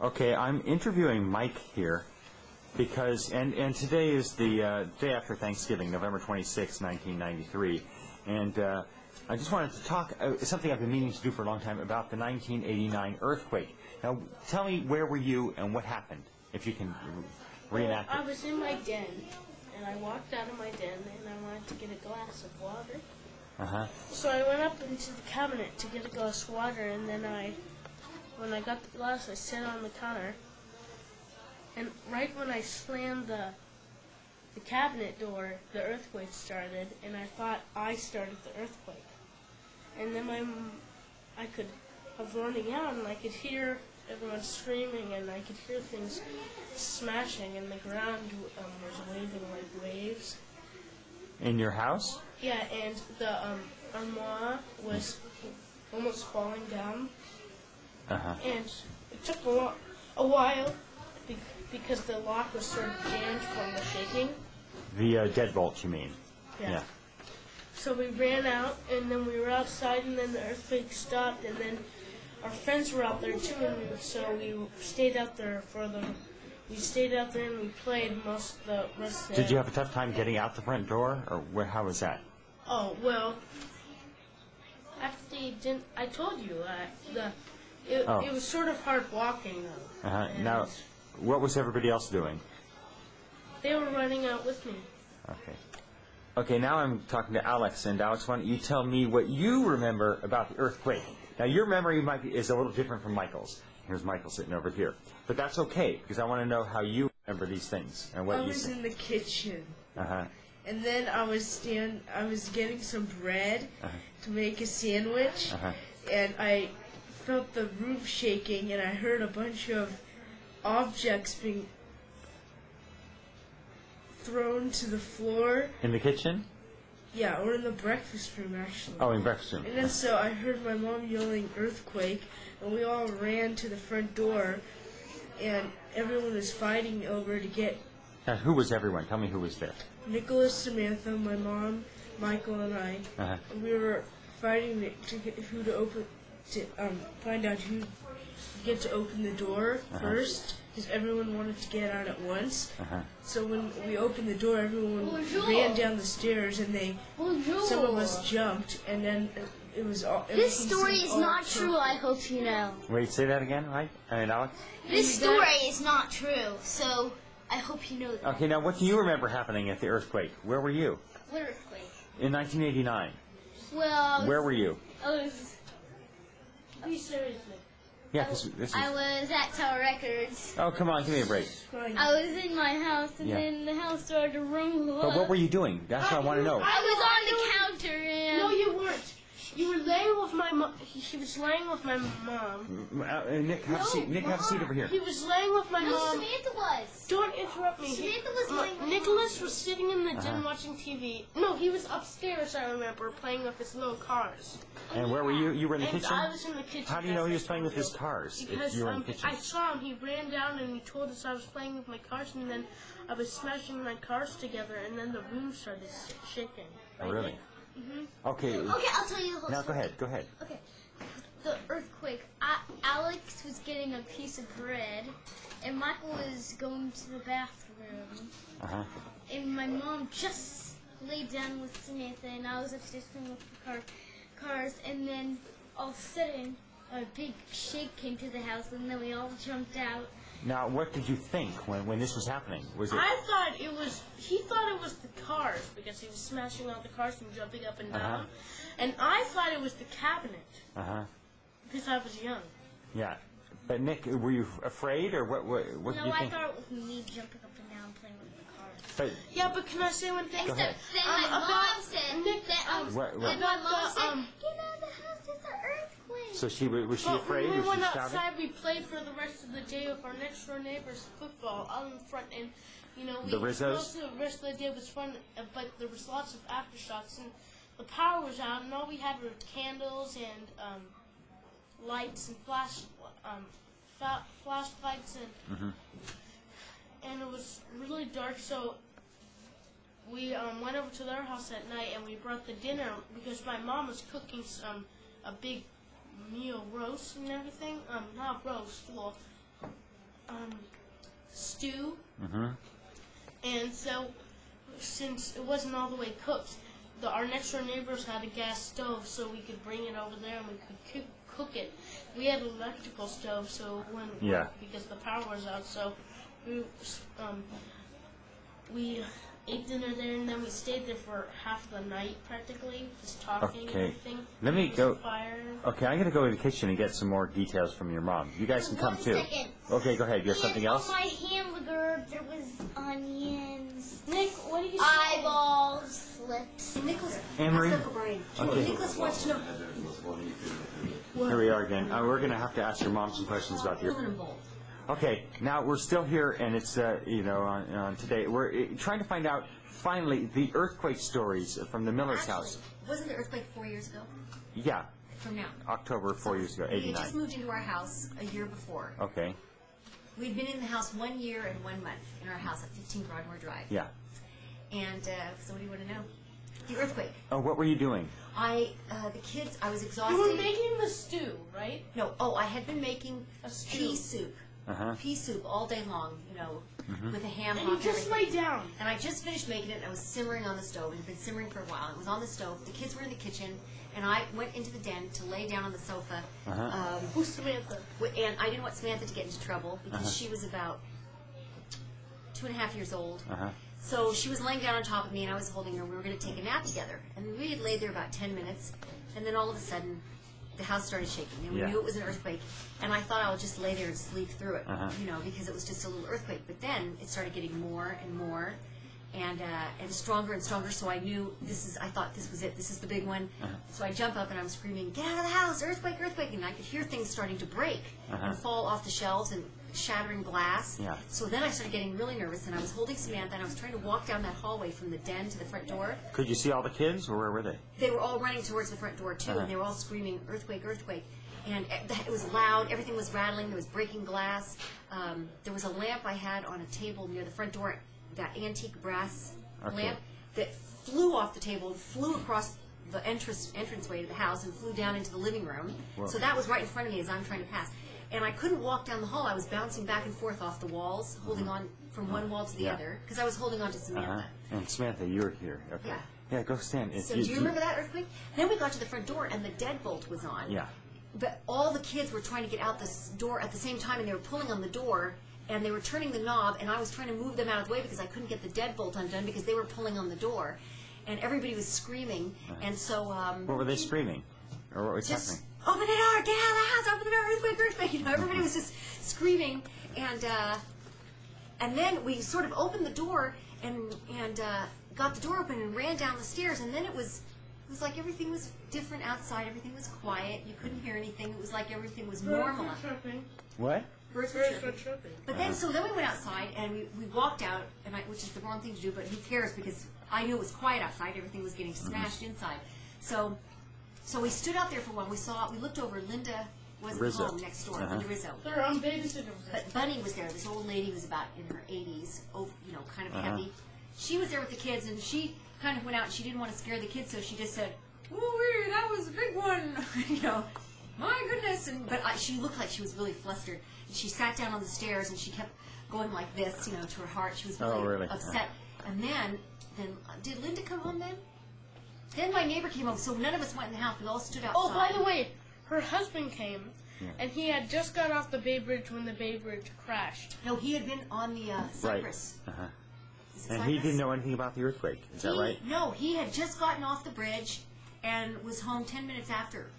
Okay, I'm interviewing Mike here because, and today is the day after Thanksgiving, November 26, 1993, and I just wanted to talk, something I've been meaning to do for a long time, about the 1989 earthquake. Now, tell me, where were you and what happened, if you can reenact it. I was in my den, and I walked out of my den, and I wanted to get a glass of water. So I went up into the cabinet to get a glass of water, and then when I got the glass, I sat on the counter, and right when I slammed the cabinet door, the earthquake started, and I thought I started the earthquake. And then I was running out, and I could hear everyone screaming, and I could hear things smashing, and the ground was waving like waves. In your house? Yeah, and the armoire was almost falling down. And it took a while because the lock was sort of jammed from the shaking. The deadbolt, you mean? Yeah. So we ran out, and then we were outside, and then the earthquake stopped, and then our friends were out there too, and so we stayed out there and we played most of the rest of the day. Did you have a tough time getting out the front door, or how was that? Oh, well, actually, I told you, it was sort of hard walking, though. Now, what was everybody else doing? They were running out with me. Okay. Okay, now I'm talking to Alex, and Alex, why don't you tell me what you remember about the earthquake? Now, your memory is a little different from Michael's. Here's Michael sitting over here. But that's okay, because I want to know how you remember these things and what you I was think. in the kitchen. And then I was getting some bread to make a sandwich, and I felt the roof shaking, and I heard a bunch of objects being thrown to the floor. In the kitchen? Yeah, or in the breakfast room, actually. Oh, in breakfast room. And then so I heard my mom yelling earthquake, and we all ran to the front door, and everyone was fighting over to get... Now, who was everyone? Tell me who was there. Nicholas, Samantha, my mom, Michael, and I. And we were fighting to get who to open, to find out who get to open the door first, because everyone wanted to get out at once. So when we opened the door, everyone ran down the stairs, and some of us jumped, and then it was all... This story is not true, I hope you know. Wait, say that again, right? Alex? This story is not true, so I hope you know that. Okay, now what do you remember happening at the earthquake? Where were you? What earthquake? In 1989. Well... Where were you? Be serious. Yeah, this is... I was at Tower Records. Oh, come on, give me a break. I was in my house, and then the house started to rumble. But what were you doing? That's what I want to know. I was on the counter, and... No, you weren't. You were laying with my mom. He was laying with my mom. Nick, have a seat. Nick, have a seat over here. He was laying with my No, mom. Samantha was. Don't interrupt me. Samantha was laying with Nicholas was sitting in the den watching TV. No, he was upstairs, I remember, playing with his little cars. And where were you? You were in the kitchen? I was in the kitchen. How do you know he was playing with his cars Because if you were in the kitchen? I saw him. He ran down and he told us I was playing with my cars, and then I was smashing my cars together, and then the room started shaking. Oh, really? Okay. Okay, I'll tell you the whole Now, story. go ahead. Okay. The earthquake. Alex was getting a piece of bread, and Michael was going to the bathroom. And my mom just laid down with Samantha, and I was upstairs playing with the cars, and then all of a sudden, a big shake came to the house, and then we all jumped out. Now, what did you think when this was happening? Was it? I thought it was. He thought it was the cars because he was smashing all the cars and jumping up and down, and I thought it was the cabinet. Because I was young. Yeah, but Nick, were you afraid or what? What did you No, think? I thought it was me jumping up and down playing with the cars. But Yeah, but can I say one thing? Go ahead. Then my mom said that. What- Then my mom said, um, "Get out of the house! It's an earthquake." so was she afraid? When we Was went she shouting? outside, we played for the rest of the day with our next door neighbors football out in front, and The Rizzos? most of the rest of the day was fun, but there was lots of aftershocks, and the power was out, and all we had were candles and lights and flashlights, and it was really dark. So we went over to their house at night, and we brought the dinner because my mom was cooking a big meal roast and everything. Not roast, well, stew. And so, since it wasn't all the way cooked, our next door neighbors had a gas stove, so we could bring it over there and we could cook it. We had an electrical stove, so because the power was out, so we ate dinner there, and then we stayed there for half the night, practically, just talking and everything. Let me go. Fire. Okay, I'm going to go to the kitchen and get some more details from your mom. You guys can come too. Second. Okay, go ahead. You have something else? On my hamburger, there was onions, Nick, what do you say? eyeballs, lips. Nicholas, Anne-Marie? ask Uncle Brian. Okay. Nicholas wants to know. Here we are again. We're going to have to ask your mom some questions about your... Okay, now we're still here, and it's, on today. We're trying to find out, finally, the earthquake stories from the Miller's house. Wasn't the earthquake 4 years ago? Yeah, From now. October 4 years ago, We had 89. just moved into our house a year before. Okay, We'd been in the house 1 year and 1 month in our house at 15 Broadmoor Drive. yeah. And so what do you want to know? The earthquake. Oh, what were you doing? The kids, I was exhausted. You were making the stew, right? No, I had been making A stew. pea soup. Pea soup all day long, with a ham And hock you just everything. lay down. And I just finished making it, and I was simmering on the stove. It had been simmering for a while. It was on the stove. The kids were in the kitchen, and I went into the den to lay down on the sofa. Who's Samantha? And I didn't want Samantha to get into trouble because she was about 2.5 years old. So she was laying down on top of me, and I was holding her, and we were going to take a nap together. And we had laid there about 10 minutes, and then all of a sudden, the house started shaking, and we knew it was an earthquake. And I thought I would just lay there and sleep through it, because it was just a little earthquake. But then it started getting more and more, and stronger and stronger. So I knew I thought this was it. This is the big one. So I jump up and I'm screaming, "Get out of the house! Earthquake! Earthquake!" And I could hear things starting to break and fall off the shelves and shattering glass. So then I started getting really nervous, and I was holding Samantha, and I was trying to walk down that hallway from the den to the front door. Could you see all the kids, or where were they? They were all running towards the front door, too, and they were all screaming, "Earthquake, earthquake." And it was loud, everything was rattling, there was breaking glass. There was a lamp I had on a table near the front door, that antique brass lamp, that flew off the table, flew across the entranceway to the house, and flew down into the living room. Whoa. So that was right in front of me as I'm trying to pass. And I couldn't walk down the hall. I was bouncing back and forth off the walls, holding on from one wall to the other, because I was holding on to Samantha. And Samantha, you were here. Okay. Yeah. Yeah, go stand. So do you remember that earthquake? Then we got to the front door, and the deadbolt was on. Yeah. But all the kids were trying to get out this door at the same time, and they were pulling on the door, and they were turning the knob, and I was trying to move them out of the way because I couldn't get the deadbolt undone because they were pulling on the door. And everybody was screaming, and so... what were they screaming? Or what was just, happening? "Open the door! Get out of the house! Open the door! Earthquake! Earthquake!" Everybody was just screaming, and then we sort of opened the door and got the door open and ran down the stairs, and then it was like everything was different outside. Everything was quiet. You couldn't hear anything. It was like everything was normal. What? Birds were chirping. But then we went outside and we walked out, which is the wrong thing to do, but who cares, because I knew it was quiet outside. Everything was getting smashed inside. So we stood out there for a while. We looked over. Linda was at Rizzo. home next door. Linda Rizzo. Their own babysitter. But Bunny was there. This old lady who was about in her 80s, kind of heavy. She was there with the kids, and she kind of went out, and she didn't want to scare the kids, so she just said, "Ooh, that was a big one," "My goodness." But she looked like she was really flustered. And she sat down on the stairs, and she kept going like this, to her heart. She was really upset. And then did Linda come home then? Then my neighbor came home, so none of us went in the house. We all stood outside. Oh, by the way, her husband came, and he had just got off the Bay Bridge when the Bay Bridge crashed. No, he had been on the Cypress. Right. And he didn't know anything about the earthquake. Is that right? No, he had just gotten off the bridge and was home 10 minutes after.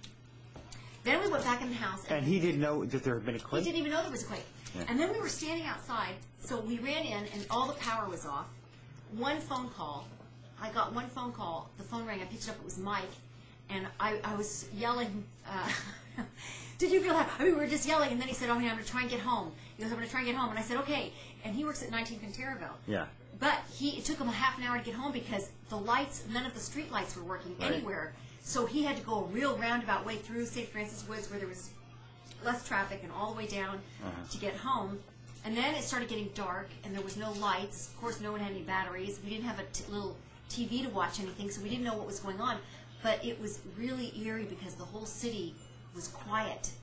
Then we went back in the house. And he didn't know that there had been a quake? He didn't even know there was a quake. Yeah. And then we were standing outside, so we ran in, and all the power was off. One phone call. I got one phone call. The phone rang. I picked it up. It was Mike. And I was yelling. Did you feel that? We were just yelling. And then he said, I'm going to try and get home. He goes, I'm going to try and get home. And I said, okay. And he works at 19th and Terraville. Yeah. But it took him a half an hour to get home because the lights, none of the street lights were working anywhere. So he had to go a real roundabout way through St. Francis Woods where there was less traffic and all the way down to get home. And then it started getting dark and there was no lights. Of course, no one had any batteries. We didn't have a little TV to watch anything, so we didn't know what was going on. But it was really eerie because the whole city was quiet.